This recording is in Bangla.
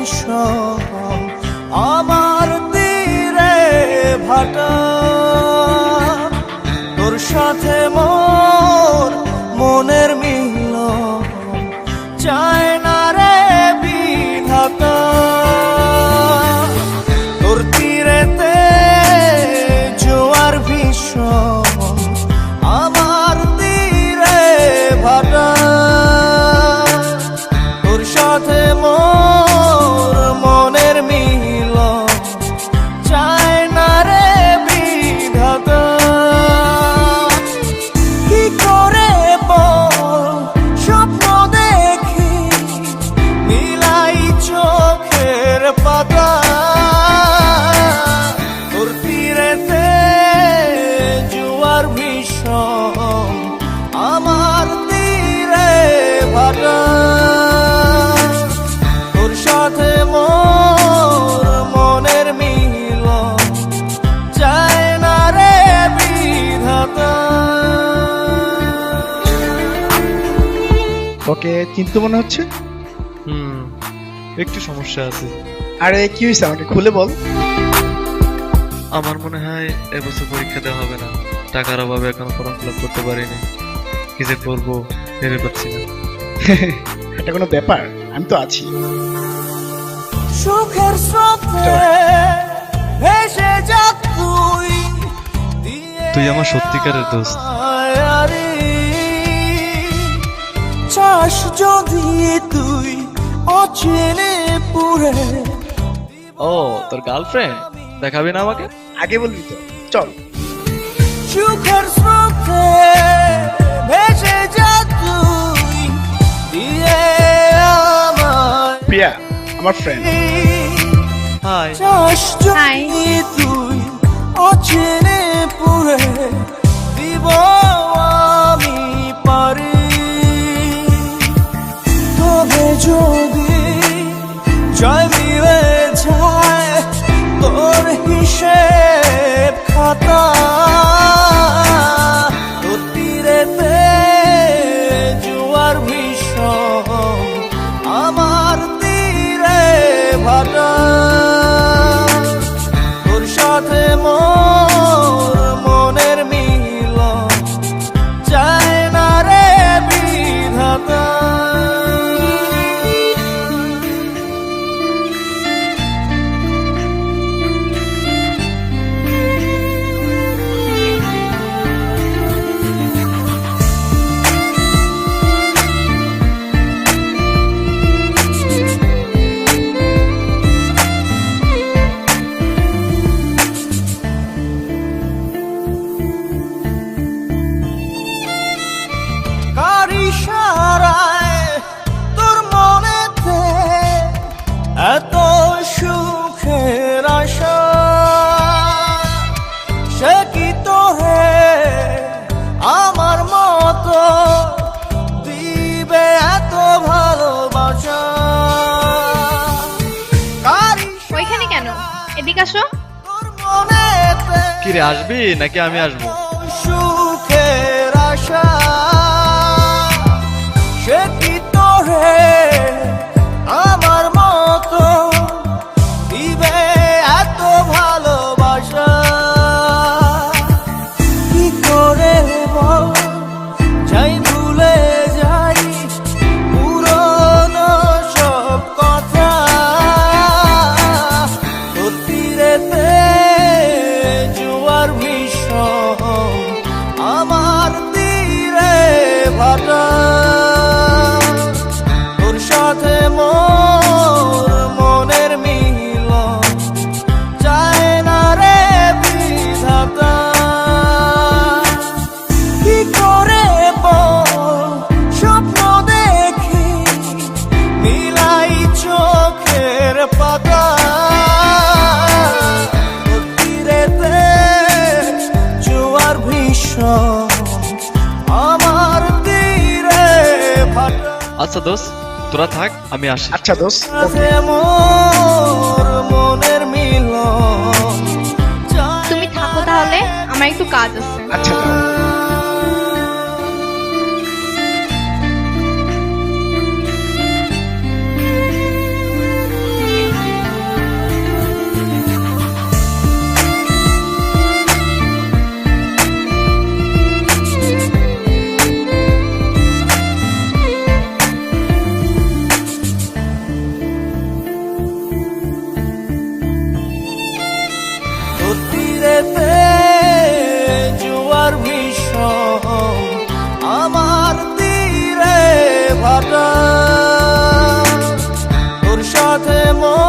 ভীষণ আমার তীরে ভাটা তোর সাথে মোর মনের মিলন চায় না রে বিধাতা তোর তীরেতে জোয়ার ভীষণ আমার তীরে ভাটা তোর সাথে মোর মনের মিলন চায় না রে বিধাতা কি করে বল স্বপ্ন দেখি মিলাই চোখের পাতা তোর তীরেতে জোয়ার ভীষণ আমার তীরে ভাটা তোর সাথে মোর মনের মিলন চায় না রে বিধাতা। ওকে চিন্তা মনে হচ্ছে। একটু সমস্যা আছে। আরে কি হয়েছে আমাকে খুলে বল। আমার মনে হয় এবছর পরীক্ষা দেওয়া হবে না, টাকার অভাবে এখনো ফর্ম ফিল আপ করতে পারিনি। কি যে করবো ভেবে পাচ্ছি না। এটা কোনো ব্যাপার, আমি তো আছি। সুখের স্রোতে ভেসে যা তুই তুই আমার সত্যিকারের দোস্ত। আরে চাস যদি তুই অচেনে পুরে ও তোর গার্লফ্রেন্ড, দেখাবি না আমাকে? আগে বলবি তো, চল। সুখের স্রোতে ভেসে যা তুই দিয়ে আমায় প্রিয়া আমার ফ্রেন্ড। হাই। চাস যদি তুই অচেনে পুরে দিব আমি পারি তবে যদি জয় মিলে যায় তোর হিসেব খাতা তোর তীরেতে জোয়ার ভীষণ আমার তীরে ভাটা তোর সাথে মোর মনের মিলন চায় না রে বিধাতা। কার ইশারায় তোর মনেতে এত সুখের আশা সে কি তোরে আমার মতো দিবে এত ভালোবাসা কার ওইখানে কেন? এদিকে আসো। তোর মনেতে কি রে, আসবি নাকি আমি আসবো? সুখের আশা সে কি তোরে আমার মতো দিবে এত ভালোবাসা কি করে বল যাই ভুলে যাই পুরনো সব কথা তোর তীরেতে জোয়ার ভীষণ আমার তীরে ভাটা তোর সাথে মোর মনের মিলন চায় না রে বিধাতা কি করে বল স্বপ্ন দেখি মিলাই চোখের পাতা তোর তীরেতে জোয়ার ভীষণ আমার তীরে ভাটা আচ্ছা দোস্ত, তোরা থাক, আমি আসি। আচ্ছা দোস্ত। সাথে মোর মনের মিলন তুমি থাকো তাহলে, আমার একটু কাজ আছে। আচ্ছা দাও। মোর